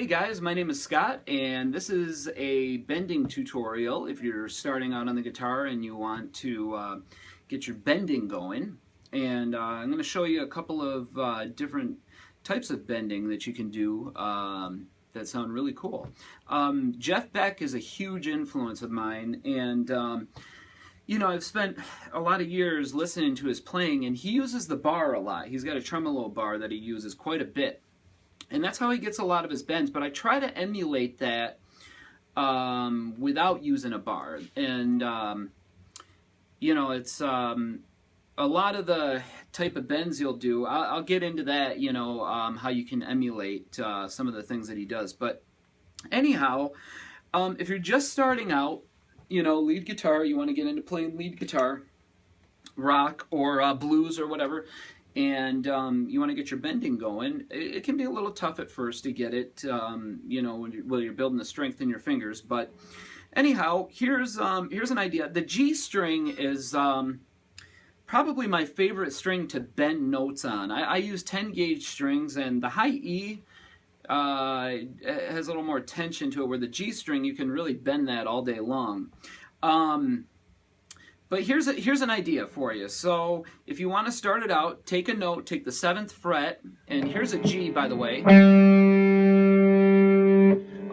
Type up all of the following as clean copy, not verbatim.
Hey guys, my name is Scott, and this is a bending tutorial if you're starting out on the guitar and you want to get your bending going. And I'm going to show you a couple of different types of bending that you can do that sound really cool. Jeff Beck is a huge influence of mine, and you know, I've spent a lot of years listening to his playing, and he uses the bar a lot. He's got a tremolo bar that he uses quite a bit. And that's how he gets a lot of his bends, but I try to emulate that without using a bar. And, you know, it's a lot of the type of bends you'll do. I'll get into that, you know, how you can emulate some of the things that he does. But anyhow, if you're just starting out, you know, lead guitar, you want to get into playing lead guitar, rock or blues or whatever, and you want to get your bending going, it can be a little tough at first to get it, you know, when you're building the strength in your fingers. But anyhow, here's an idea. The G string is probably my favorite string to bend notes on. I use 10 gauge strings, and the high E has a little more tension to it, where the G string, you can really bend that all day long. But here's an idea for you. So if you want to start it out, take a note, take the 7th fret, and here's a G, by the way.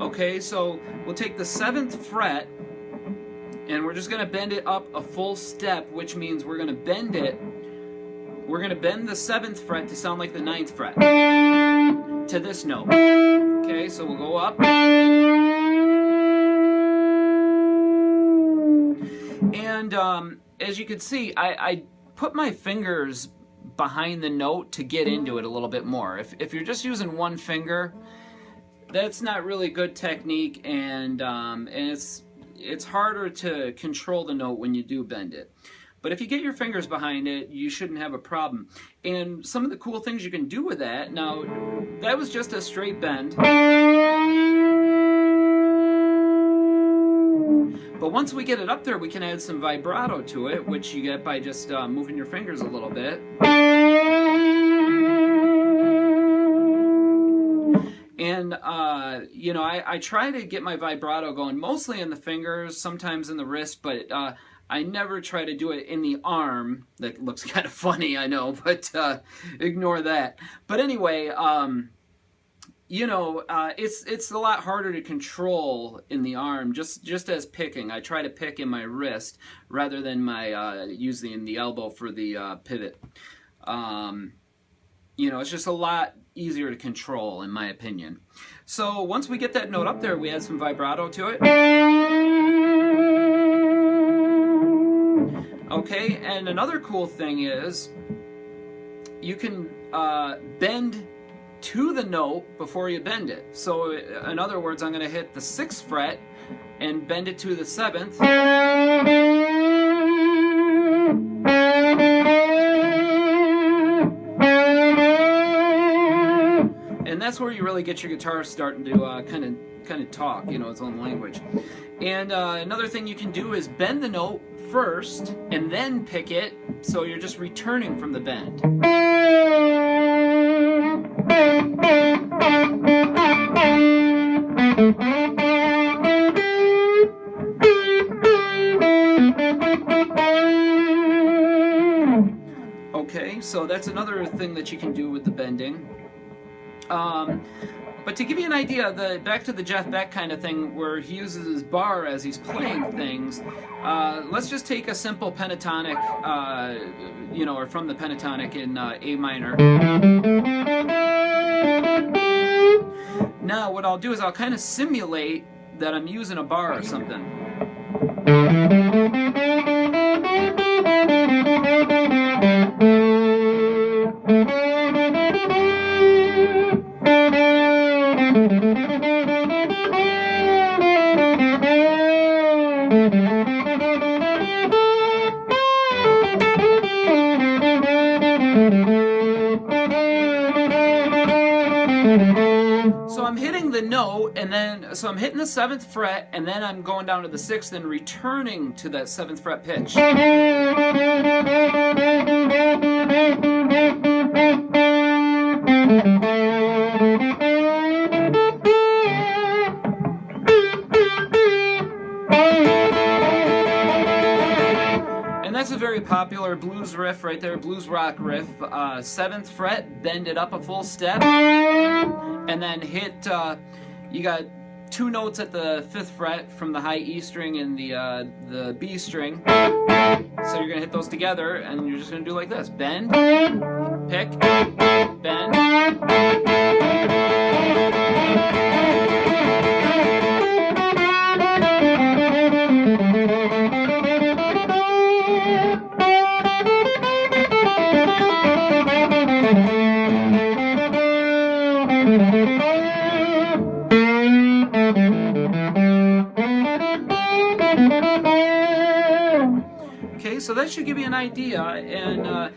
Okay, so we'll take the 7th fret, and we're just going to bend it up a full step, which means we're going to bend it. We're going to bend the 7th fret to sound like the 9th fret to this note. Okay, so we'll go up. And as you can see, I put my fingers behind the note to get into it a little bit more. If you're just using one finger, that's not really good technique, and it's harder to control the note when you do bend it. But if you get your fingers behind it, you shouldn't have a problem. And some of the cool things you can do with that, now that was just a straight bend. But once we get it up there, we can add some vibrato to it, which you get by just moving your fingers a little bit. And, you know, I try to get my vibrato going mostly in the fingers, sometimes in the wrist, but I never try to do it in the arm. That looks kind of funny, I know, but ignore that. But anyway, you know, it's a lot harder to control in the arm, just as picking. I try to pick in my wrist rather than my using the elbow for the pivot. You know, it's just a lot easier to control, in my opinion. So once we get that note up there, we add some vibrato to it. Okay, and another cool thing is you can bend to the note before you bend it. So in other words, I'm going to hit the 6th fret and bend it to the 7th. And that's where you really get your guitar starting to kind of talk, you know, its own language. And another thing you can do is bend the note first and then pick it, so you're just returning from the bend. Okay, so that's another thing that you can do with the bending. But to give you an idea, back to the Jeff Beck kind of thing, where he uses his bar as he's playing things, let's just take a simple pentatonic, you know, or from the pentatonic in A minor. Now what I'll do is I'll kind of simulate that I'm using a bar or something. So I'm hitting the note, and then, so I'm hitting the 7th fret, and then I'm going down to the 6th and returning to that 7th fret pitch. And that's a very popular blues riff right there, blues rock riff. 7th fret, bend it up a full step, and then hit, you got 2 notes at the 5th fret from the high E string and the B string. So you're gonna hit those together, and you're just gonna do like this: bend, pick, bend. Okay, so that should give you an idea, and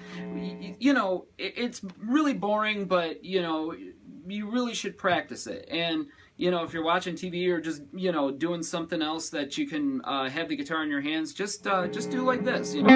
you know, it's really boring, but you know, you really should practice it. And you know, if you're watching TV or just, you know, doing something else that you can have the guitar in your hands, just do like this, you know.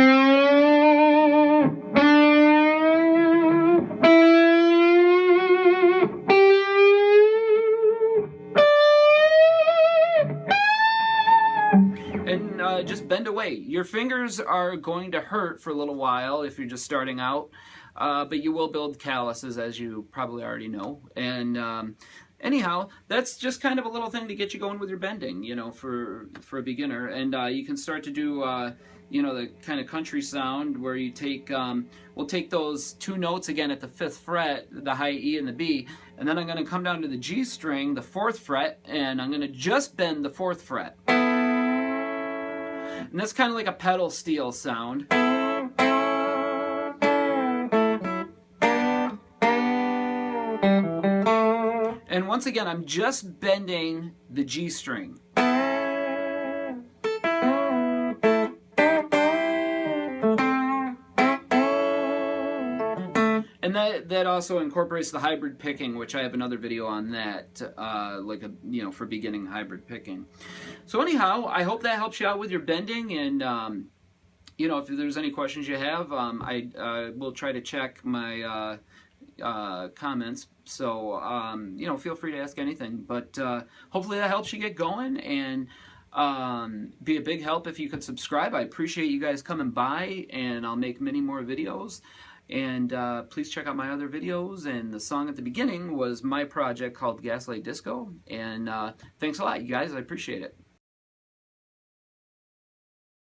And just bend away. Your fingers are going to hurt for a little while if you're just starting out, but you will build calluses, as you probably already know. And anyhow, that's just kind of a little thing to get you going with your bending, you know, for a beginner. And you can start to do, you know, the kind of country sound where you take, we'll take those 2 notes again at the 5th fret, the high E and the B, and then I'm going to come down to the G string, the 4th fret, and I'm going to just bend the 4th fret. And that's kind of like a pedal steel sound. And once again, I'm just bending the G string. And that also incorporates the hybrid picking, which I have another video on that, like you know, for beginning hybrid picking. So anyhow, I hope that helps you out with your bending, and you know, if there's any questions you have, I will try to check my comments. So you know, feel free to ask anything. But hopefully that helps you get going, and be a big help if you could subscribe. I appreciate you guys coming by, and I'll make many more videos. And please check out my other videos. And the song at the beginning was my project called Gaslight Disco. And thanks a lot, you guys. I appreciate it.